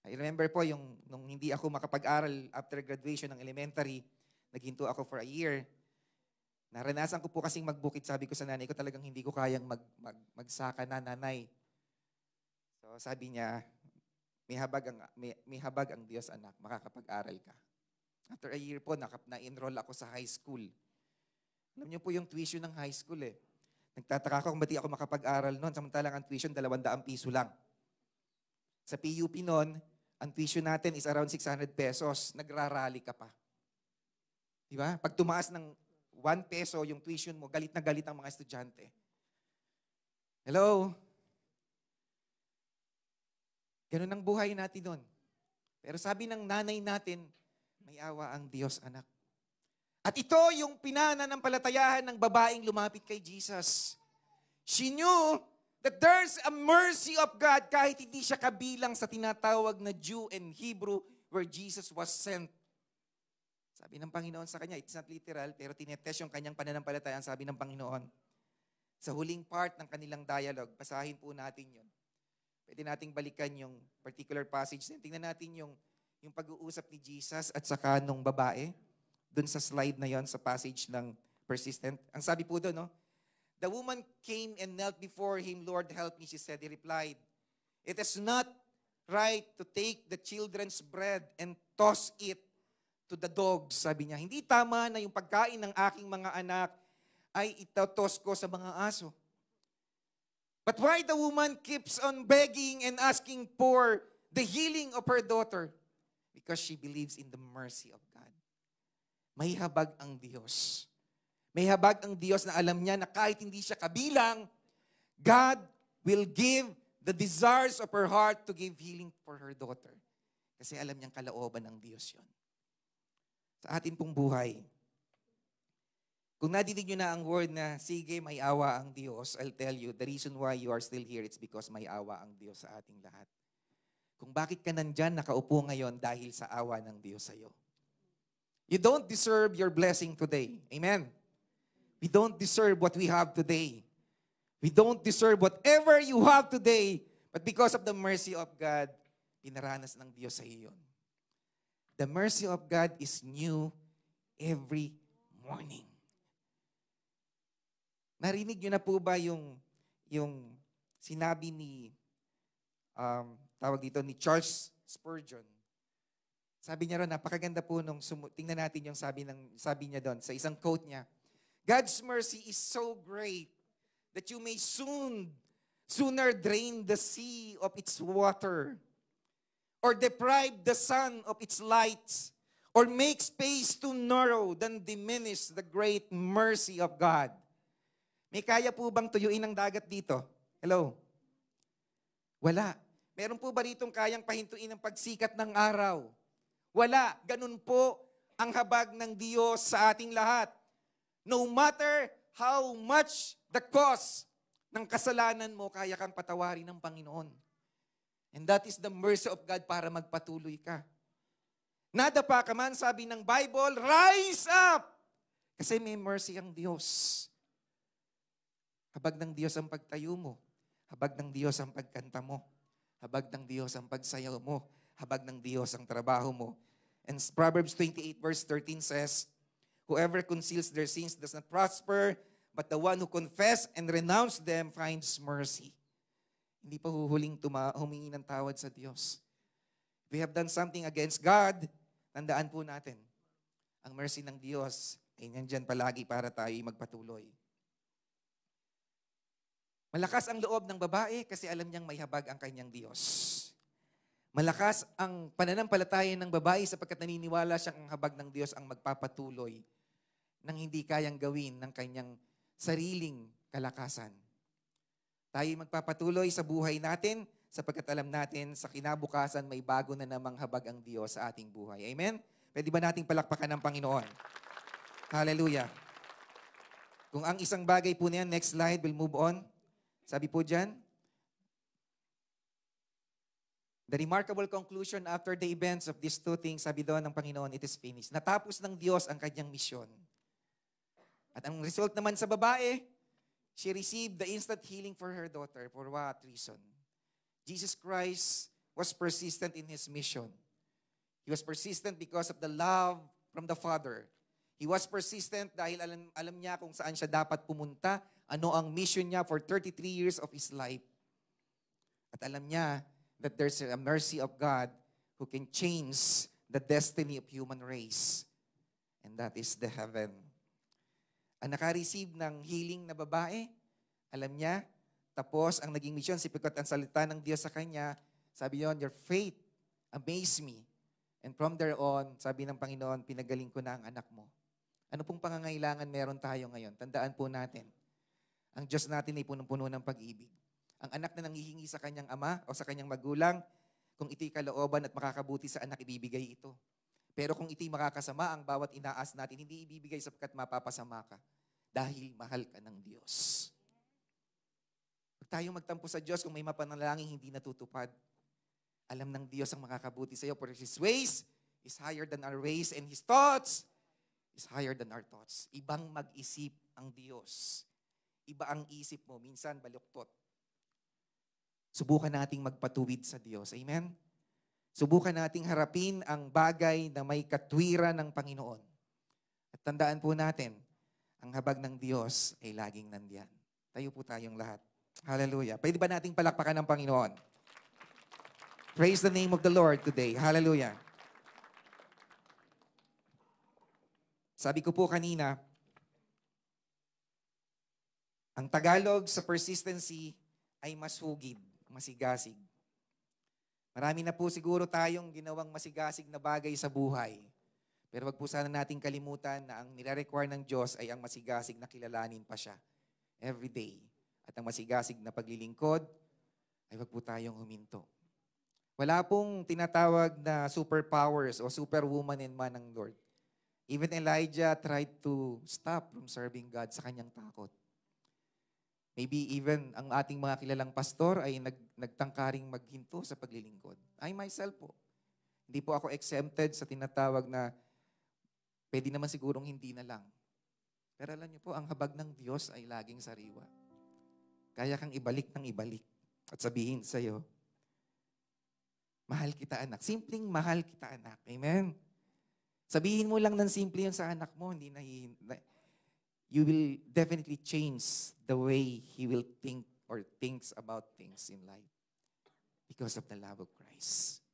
I remember po nung hindi ako makapag-aral after graduation ng elementary, naghinto ako for a year. Naranasan ko po kasing magbukid. Sabi ko sa nanay ko, talagang hindi ko kayang magsaka na, nanay. So sabi niya, may habag ang Diyos, anak, makakapag-aral ka. After a year po, na-enroll ako sa high school. Alam niyo po yung tuition ng high school eh. Nagtataka ako kung ba't di ako makapag-aral noon. Samantalang ang tuition, 200 piso lang. Sa PUP noon, ang tuition natin is around 600 pesos. Nagrarally ka pa. Di ba? Pag tumaas ng 1 peso yung tuition mo, galit na galit ang mga estudyante. Hello? Ganun ang buhay natin noon. Pero sabi ng nanay natin, may awa ang Diyos, anak. At ito yung pinananampalatayahan ng babaeng lumapit kay Jesus. She knew that there's a mercy of God kahit hindi siya kabilang sa tinatawag na Jew and Hebrew where Jesus was sent. Sabi ng Panginoon sa kanya, it's not literal, pero tinetest yung kanyang pananampalataya. Sabi ng Panginoon, sa huling part ng kanilang dialogue, basahin po natin yun. Pwede nating balikan yung particular passage. Tingnan natin yung pag-uusap ni Jesus at saka nung babae. Doon sa slide na yon sa passage ng persistent. Ang sabi po doon, no? The woman came and knelt before him. Lord, help me, she said. He replied, it is not right to take the children's bread and toss it to the dogs. Sabi niya, hindi tama na yung pagkain ng aking mga anak ay itotos ko sa mga aso. But why the woman keeps on begging and asking for the healing of her daughter? Because she believes in the mercy of God. May habag ang Diyos. May habag ang Diyos na alam niya na kahit hindi siya kabilang, God will give the desires of her heart to give healing for her daughter. Kasi alam niyang kalooban ng Diyos yon. Sa atin pong buhay, kung nadidig nyo na ang word na, sige, may awa ang Diyos, I'll tell you, the reason why you are still here, it's because may awa ang Diyos sa ating lahat. Kung bakit ka nandyan, nakaupo ngayon, dahil sa awa ng Diyos sa'yo. You don't deserve your blessing today. Amen? We don't deserve what we have today. We don't deserve whatever you have today, but because of the mercy of God, pinaranas ng Diyos sa iyo yun. The mercy of God is new every morning. Narinig niyo na po ba yung sinabi ni ni Charles Spurgeon? Sabi niya ron, napakaganda po tingnan natin yung sabi niya doon sa isang quote niya. God's mercy is so great that you may sooner drain the sea of its water or deprive the sun of its lights or make space too narrow than diminish the great mercy of God. May kaya po bang tuyuin ang dagat dito? Hello? Wala. Meron po ba ditong kayang pahintuin ang pagsikat ng araw? Wala. Ganun po ang habag ng Diyos sa ating lahat. No matter how much the cost ng kasalanan mo, kaya kang patawarin ng Panginoon. And that is the mercy of God para magpatuloy ka. Nadapa ka man, sabi ng Bible, rise up! Kasi may mercy ang Diyos. Habag ng Diyos ang pagtayo mo. Habag ng Diyos ang pagkanta mo. Habag ng Diyos ang pagsayaw mo. Habag ng Diyos ang trabaho mo. And Proverbs 28 verse 13 says, whoever conceals their sins does not prosper, but the one who confess and renounce them finds mercy. Hindi pa huhuling humingi ng tawad sa Diyos. If we have done something against God, tandaan po natin, ang mercy ng Diyos ay nandyan palagi para tayo magpatuloy. Malakas ang loob ng babae kasi alam niyang may habag ang kanyang Diyos. Malakas ang pananampalataya ng babae sapagkat naniniwala siyang ang habag ng Diyos ang magpapatuloy nang hindi kayang gawin ng kanyang sariling kalakasan. Tayo magpapatuloy sa buhay natin sapagkat alam natin sa kinabukasan may bago na namang habag ang Diyos sa ating buhay. Amen? Pwede ba nating palakpakan ng Panginoon? Hallelujah. Kung ang isang bagay po niyan, next slide, we'll move on. Sabi po dyan, the remarkable conclusion after the events of these two things, sabi doon ng Panginoon, it is finished. Natapos ng Diyos ang kanyang misyon. At ang result naman sa babae, she received the instant healing for her daughter. For what reason? Jesus Christ was persistent in his mission. He was persistent because of the love from the Father. He was persistent dahil alam niya kung saan siya dapat pumunta, ano ang mission niya for 33 years of his life. At alam niya that there's a mercy of God who can change the destiny of human race. And that is the heaven. Ang naka-receive ng healing na babae, alam niya, tapos ang naging mission, sipagkat ang salita ng Diyos sa kanya, sabi niya, your faith amazed me. And from there on, sabi ng Panginoon, pinagaling ko na ang anak mo. Ano pong pangangailangan meron tayo ngayon? Tandaan po natin, ang Diyos natin ay punong-puno ng pag-ibig. Ang anak na nanghihingi sa kanyang ama o sa kanyang magulang, kung ito'y kalooban at makakabuti sa anak, ibibigay ito. Pero kung ito'y makakasama, ang bawat inaas natin, hindi ibibigay sapagkat mapapasama ka. Dahil mahal ka ng Diyos. Huwag tayong magtampo sa Diyos kung may mapanalangin hindi natutupad. Alam ng Diyos ang makakabuti sa iyo. For His ways is higher than our ways and His thoughts is higher than our thoughts. Ibang mag-isip ang Diyos. Iba ang isip mo. Minsan baluktot. Subukan nating magpatuwid sa Diyos. Amen? Subukan nating harapin ang bagay na may katwiran ng Panginoon. At tandaan po natin, ang habag ng Diyos ay laging nandiyan. Tayo po tayong lahat. Hallelujah. Pwede ba nating palakpakan ng Panginoon? Praise the name of the Lord today. Hallelujah. Sabi ko po kanina, ang Tagalog sa persistency ay masugid, masigasig. Marami na po siguro tayong ginawang masigasig na bagay sa buhay. Pero wag po sana nating kalimutan na ang nire-require ng Diyos ay ang masigasig na kilalanin pa siya every day. At ang masigasig na paglilingkod ay wag po tayong huminto. Wala pong tinatawag na superpowers o superwoman and man ng Lord. Even Elijah tried to stop from serving God sa kanyang takot. Maybe even ang ating mga kilalang pastor ay nagtangkaring maghinto sa paglilingkod. I myself po. Hindi po ako exempted sa tinatawag na pwede naman sigurong hindi na lang. Pero alam niyo po, ang habag ng Diyos ay laging sariwa. Kaya kang ibalik ng ibalik at sabihin sa'yo, mahal kita anak. Simpleng mahal kita anak. Amen? Sabihin mo lang ng simple yun sa anak mo, hindi na you will definitely change the way he will think or thinks about things in life because of the love of Christ.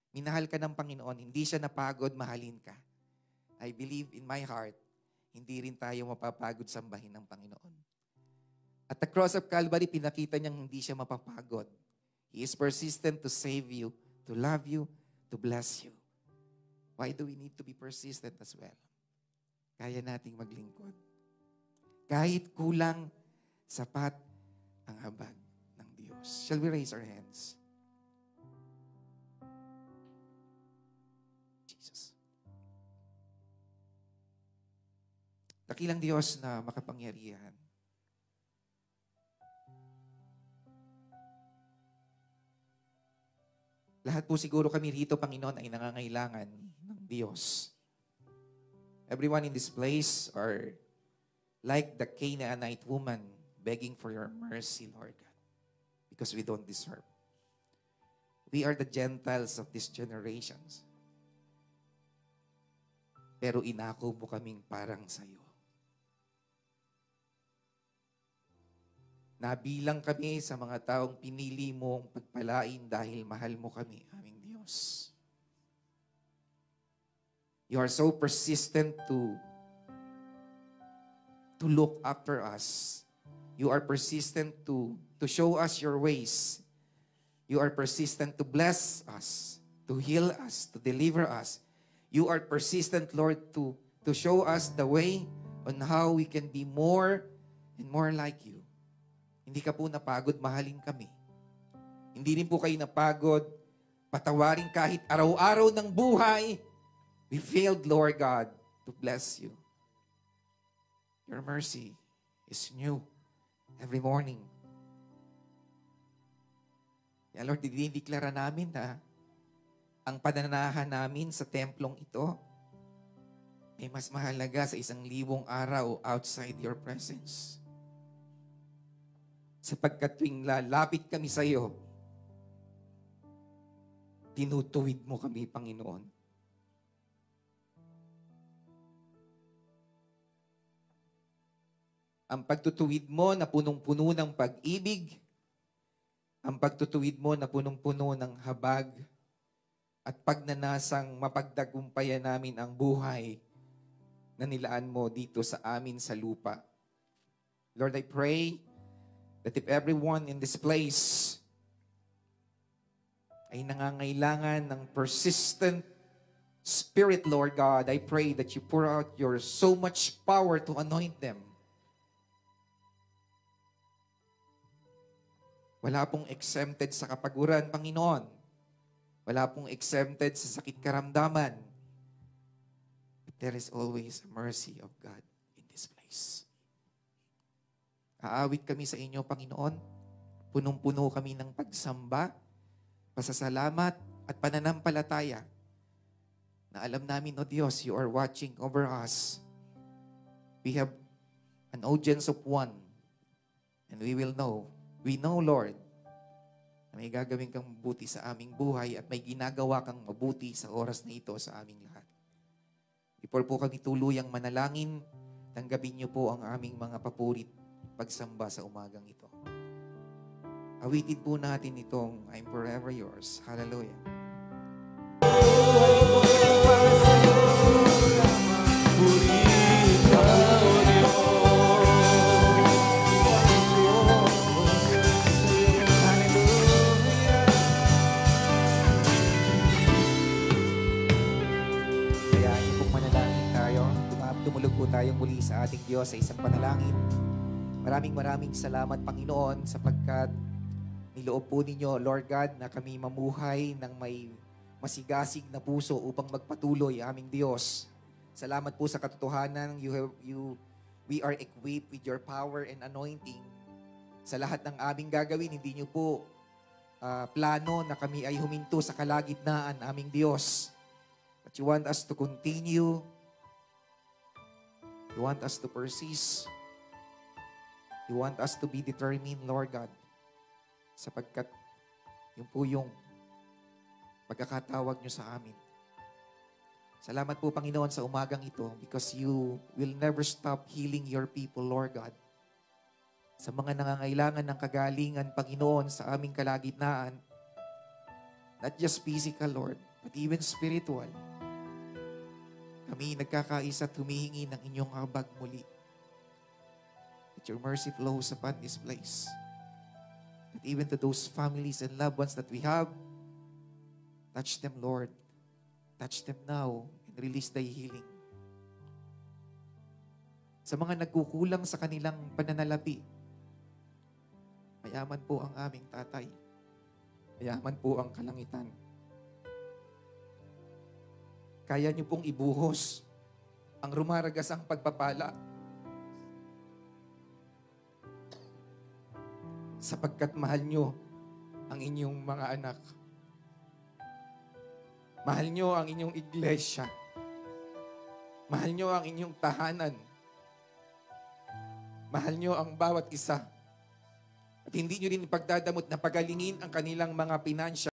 Minahal ka ng Panginoon, hindi siya napagod, mahalin ka. I believe in my heart, hindi rin tayo mapapagod sambahin ng Panginoon. At the cross of Calvary, pinakita niyang hindi siya mapapagod. He is persistent to save you, to love you, to bless you. Why do we need to be persistent as well? Kaya nating maglingkod. Kahit kulang, sapat ang habag ng Diyos. Shall we raise our hands? Jesus. Dakilang Diyos na makapangyarihan. Lahat po siguro kami rito, Panginoon, ay nangangailangan ng Diyos. Everyone in this place are like the Canaanite woman begging for your mercy, Lord God, because we don't deserve. We are the Gentiles of these generations. Pero inako mo kaming parang sa'yo. Nabilang kami sa mga taong pinili mong pagpalain dahil mahal mo kami, aming Diyos. You are so persistent to look after us. You are persistent to show us your ways. You are persistent to bless us, to heal us, to deliver us. You are persistent, Lord, to show us the way on how we can be more and more like you. Hindi ka po napagod, mahalin kami. Hindi rin po kayo napagod, patawarin kahit araw-araw ng buhay. We failed, Lord God, to bless you. Your mercy is new every morning. Kaya Lord, dinideklara namin na ang pananahan namin sa templong ito ay mas mahalaga sa 1,000 araw outside your presence. Sapagkat tuwing lalapit kami sa iyo, tinutuwid mo kami, Panginoon. Ang pagtutuwid mo na punong-puno ng pag-ibig, ang pagtutuwid mo na punong-puno ng habag, at pagnanasang mapagdagumpayan namin ang buhay na nilaan mo dito sa amin sa lupa. Lord, I pray that if everyone in this place ay nangangailangan ng persistent spirit, Lord God, I pray that you pour out your so much power to anoint them. Wala pong exempted sa kapaguran, Panginoon. Wala pong exempted sa sakit karamdaman. But there is always a mercy of God in this place. Aawit kami sa inyo, Panginoon. Punong-puno kami ng pagsamba, pasasalamat, at pananampalataya na alam namin, O Diyos, you are watching over us. We have an audience of one, and we know, Lord, na may gagawin kang mabuti sa aming buhay at may ginagawa kang mabuti sa oras na ito sa aming lahat. Before po kami tuluyang manalangin, tanggapin niyo po ang aming mga papurit pagsamba sa umagang ito. Awitin po natin itong I'm forever yours. Hallelujah. Tumulog po tayong muli sa ating Diyos sa isang panalangin. Maraming salamat, Panginoon, sapagkat niloob po ninyo, Lord God, na kami mamuhay ng may masigasig na puso upang magpatuloy, aming Diyos. Salamat po sa katotohanan, we are equipped with your power and anointing. Sa lahat ng aming gagawin, hindi nyo po plano na kami ay huminto sa kalagitnaan, aming Diyos. But you want us to continue. You want us to persist. You want us to be determined, Lord God. Sapagkat yun po yung pagkakatawag nyo sa amin. Salamat po, Panginoon, sa umagang ito because you will never stop healing your people, Lord God. Sa mga nangangailangan ng kagalingan, Panginoon, sa aming kalagitnaan, not just physical, Lord, but even spiritual. Kami nagkakaisa at humihingi ng inyong habag muli. That your mercy flows upon this place. That even to those families and loved ones that we have, touch them, Lord. Touch them now and release thy healing. Sa mga nagkukulang sa kanilang pananalapi, mayaman po ang aming tatay. Mayaman po ang kalangitan. Kaya niyo pong ibuhos ang rumaragasang pagpapala. Sapagkat mahal niyo ang inyong mga anak. Mahal niyo ang inyong iglesia. Mahal niyo ang inyong tahanan. Mahal niyo ang bawat isa. At hindi niyo rin ipagdadamot na pagalingin ang kanilang mga financial